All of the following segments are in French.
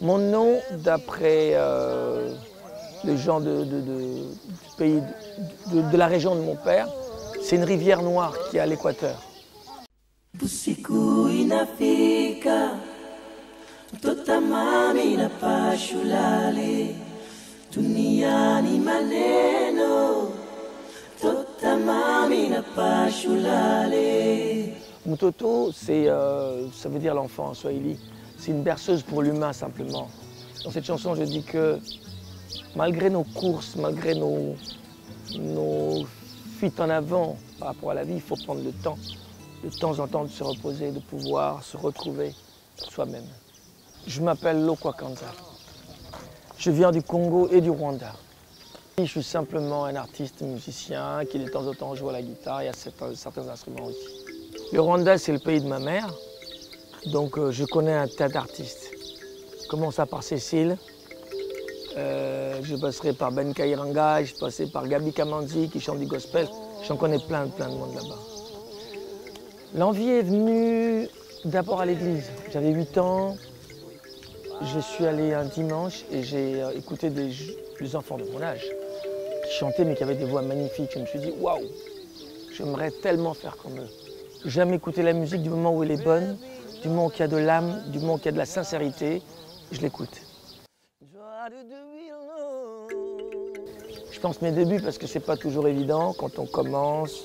Mon nom, d'après les gens du pays, de la région de mon père, c'est une rivière noire qui est à l'équateur. Usiku inafika, mtoto mami na pashulale, duniani maneno, mtoto mami na pashulale. Mtoto, ça veut dire l'enfant en swahili. C'est une berceuse pour l'humain simplement. Dans cette chanson, je dis que malgré nos courses, malgré nos fuites en avant par rapport à la vie, il faut prendre le temps, de temps en temps, de se reposer, de pouvoir se retrouver soi-même. Je m'appelle Lokwa Kanza. Je viens du Congo et du Rwanda. Je suis simplement un artiste musicien qui de temps en temps joue à la guitare et à certains instruments aussi. Le Rwanda, c'est le pays de ma mère, donc je connais un tas d'artistes. Je commence par Cécile, je passerai par Ben Kairanga, je passerai par Gabi Kamanzi qui chante du gospel. J'en connais plein de monde là-bas. L'envie est venue d'abord à l'église. J'avais 8 ans, je suis allé un dimanche et j'ai écouté des enfants de mon âge qui chantaient mais qui avaient des voix magnifiques. Je me suis dit, waouh, j'aimerais tellement faire comme eux. J'aime écouter la musique du moment où elle est bonne, du moment qu'il y a de l'âme, du moment qu'il y a de la sincérité, je l'écoute. Je pense mes débuts parce que c'est pas toujours évident quand on commence,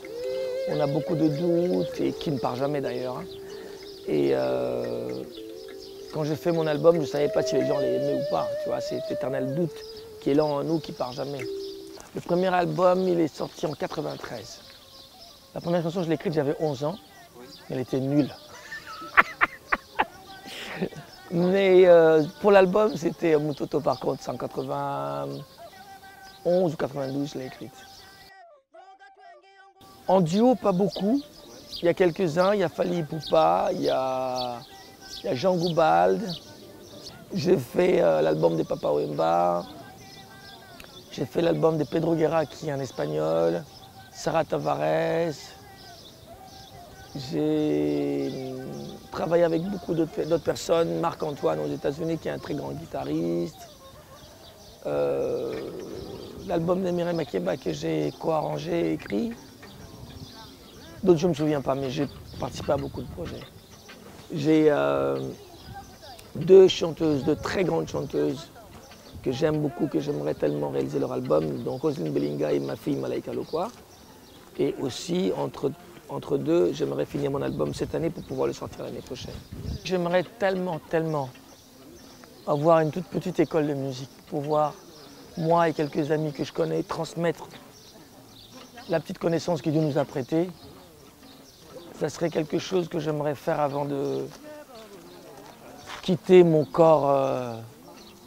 on a beaucoup de doutes et qui ne part jamais d'ailleurs. Et quand j'ai fait mon album, je ne savais pas si les gens l'aimaient ou pas. Tu vois, c'est cet éternel doute qui est là en nous, qui ne part jamais. Le premier album, il est sorti en 93. La première chanson, je l'ai écrite, j'avais 11 ans, mais elle était nulle. Mais pour l'album, c'était Mutoto par contre, c'est en 91 ou 92, je l'ai écrite. En duo, pas beaucoup. Il y a quelques-uns, il y a Fally Ipupa, il y a Jean Goubald. J'ai fait l'album de Papa Wemba. J'ai fait l'album de Pedro Guerra qui est un espagnol. Sarah Tavares. J'ai travaillé avec beaucoup d'autres personnes. Marc-Antoine aux États-Unis qui est un très grand guitariste. L'album de Mireille Makeba que j'ai co-arrangé et écrit. D'autres je ne me souviens pas, mais j'ai participé à beaucoup de projets. J'ai 2 chanteuses, 2 très grandes chanteuses que j'aime beaucoup, que j'aimerais tellement réaliser leur album, donc Roselyne Belinga et ma fille Malaika Lokwa. Et aussi, entre deux, j'aimerais finir mon album cette année pour pouvoir le sortir l'année prochaine. J'aimerais tellement avoir une toute petite école de musique, pouvoir, moi et quelques amis que je connais, transmettre la petite connaissance que Dieu nous a prêtée. Ça serait quelque chose que j'aimerais faire avant de quitter mon corps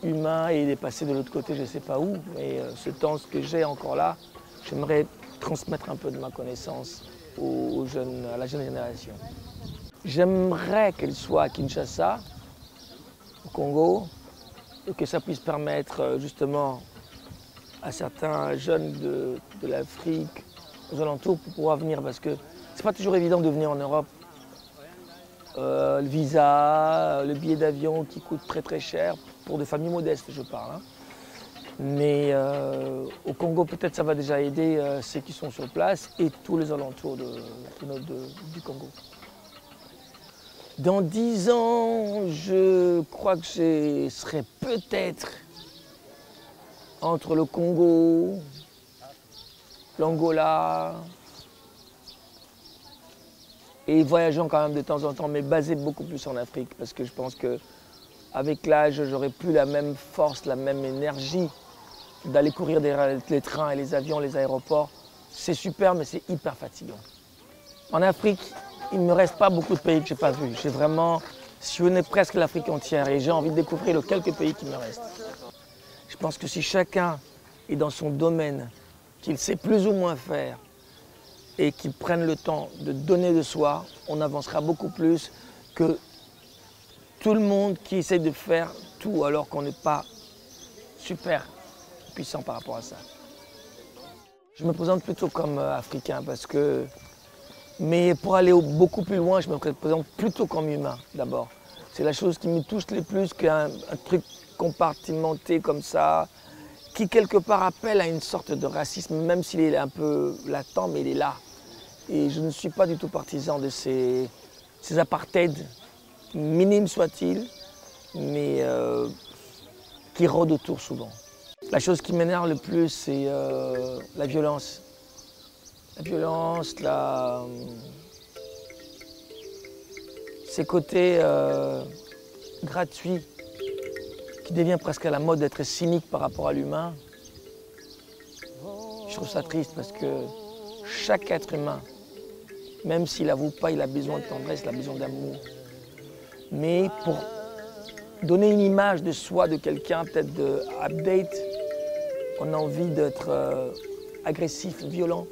humain et de passer de l'autre côté, je ne sais pas où. Mais ce temps que j'ai encore là, j'aimerais transmettre un peu de ma connaissance à la jeune génération. J'aimerais qu'elle soit à Kinshasa, au Congo, et que ça puisse permettre justement à certains jeunes de l'Afrique, aux alentours, pour pouvoir venir, parce que c'est pas toujours évident de venir en Europe. Le visa, le billet d'avion qui coûte très cher, pour des familles modestes je parle. Hein. Mais au Congo peut-être ça va déjà aider ceux qui sont sur place et tous les alentours du Congo. Dans 10 ans, je crois que je serai peut-être entre le Congo, l'Angola, et voyageant quand même de temps en temps, mais basé beaucoup plus en Afrique, parce que je pense qu'avec l'âge, j'aurai plus la même force, la même énergie d'aller courir les trains et les avions, les aéroports. C'est super, mais c'est hyper fatigant. En Afrique, il ne me reste pas beaucoup de pays que je n'ai pas vus. J'ai vraiment sillonné presque l'Afrique entière et j'ai envie de découvrir les quelques pays qui me restent. Je pense que si chacun est dans son domaine, qu'il sait plus ou moins faire, et qu'ils prennent le temps de donner de soi, on avancera beaucoup plus que tout le monde qui essaie de faire tout alors qu'on n'est pas super puissant par rapport à ça. Je me présente plutôt comme africain parce que... Mais pour aller beaucoup plus loin, je me présente plutôt comme humain d'abord. C'est la chose qui me touche le plus qu'un truc compartimenté comme ça, qui quelque part appelle à une sorte de racisme, même s'il est un peu latent, mais il est là. Et je ne suis pas du tout partisan de ces apartheids, minimes soient-ils, mais qui rôdent autour souvent. La chose qui m'énerve le plus, c'est la violence. La violence, ces côtés gratuits, qui devient presque à la mode d'être cynique par rapport à l'humain. Je trouve ça triste parce que chaque être humain, même s'il n'avoue pas, il a besoin de tendresse, il a besoin d'amour. Mais pour donner une image de soi, de quelqu'un, peut-être de update, on a envie d'être agressif, violent.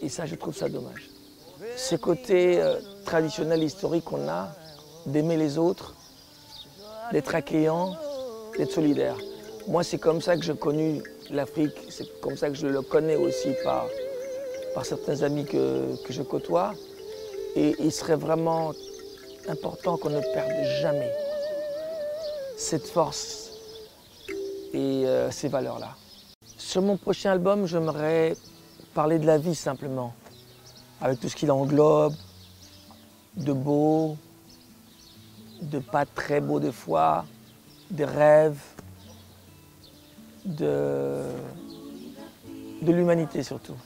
Et ça, je trouve ça dommage. Ces côtés traditionnels, historiques qu'on a, d'aimer les autres, d'être accueillant, d'être solidaire. Moi, c'est comme ça que j'ai connu l'Afrique, c'est comme ça que je le connais aussi par certains amis que je côtoie. Et il serait vraiment important qu'on ne perde jamais cette force et ces valeurs-là. Sur mon prochain album, j'aimerais parler de la vie simplement, avec tout ce qu'il englobe, de beau, de pas très beau des fois, des rêves, de l'humanité surtout.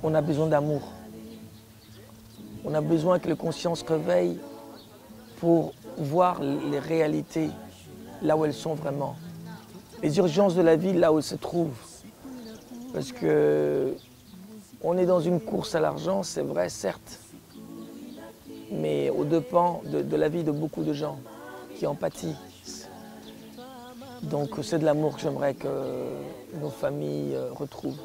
On a besoin d'amour. On a besoin que les consciences réveillent pour voir les réalités là où elles sont vraiment. Les urgences de la vie là où elles se trouvent. Parce qu'on est dans une course à l'argent, c'est vrai, certes, mais aux dépens de la vie de beaucoup de gens qui en pâtissent. Donc c'est de l'amour que j'aimerais que nos familles retrouvent.